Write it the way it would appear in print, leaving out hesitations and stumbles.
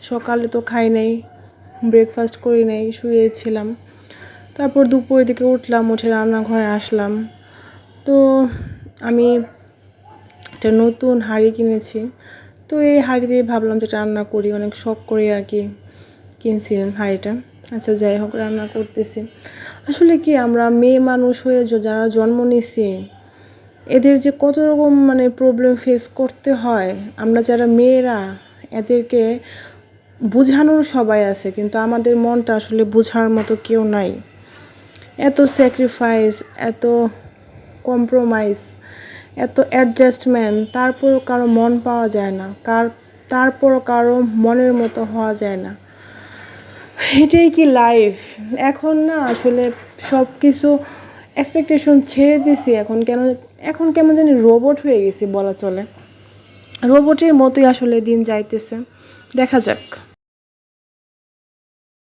সকালে তো খাই নাই, ব্রেকফাস্ট করি নাই, শুয়েছিলাম। তারপর দুপুরের দিকে উঠলাম, উঠে রান্নাঘরে আসলাম। তো আমি একটা নতুন হাঁড়ি কিনেছি। তো এই হাঁড়ি দিয়ে ভাবলাম যে রান্না করি, অনেক শখ করি আর কি কিনছি হাঁড়িটা। আচ্ছা যাই হোক, রান্না করতেছি। আসলে কি আমরা মেয়ে মানুষ হয়ে যারা জন্ম নিছি, এদের যে কত রকম মানে প্রবলেম ফেস করতে হয়, আমরা যারা মেয়েরা এদেরকে বোঝানোর সবাই আছে, কিন্তু আমাদের মনটা আসলে বোঝার মতো কেউ নাই। এত স্যাক্রিফাইস, এত কম্প্রোমাইজ, এত অ্যাডজাস্টমেন্ট, তারপরও কারো মন পাওয়া যায় না, তারপরও কারো মনের মতো হওয়া যায় না। এটাই কি লাইফ? এখন না আসলে সব কিছু এক্সপেকটেশন ছেড়ে দিছি। এখন কেমন জানি রোবট হয়ে গেছি বলা চলে। রোবটের মতোই আসলে দিন যাইতেছে, দেখা যাক।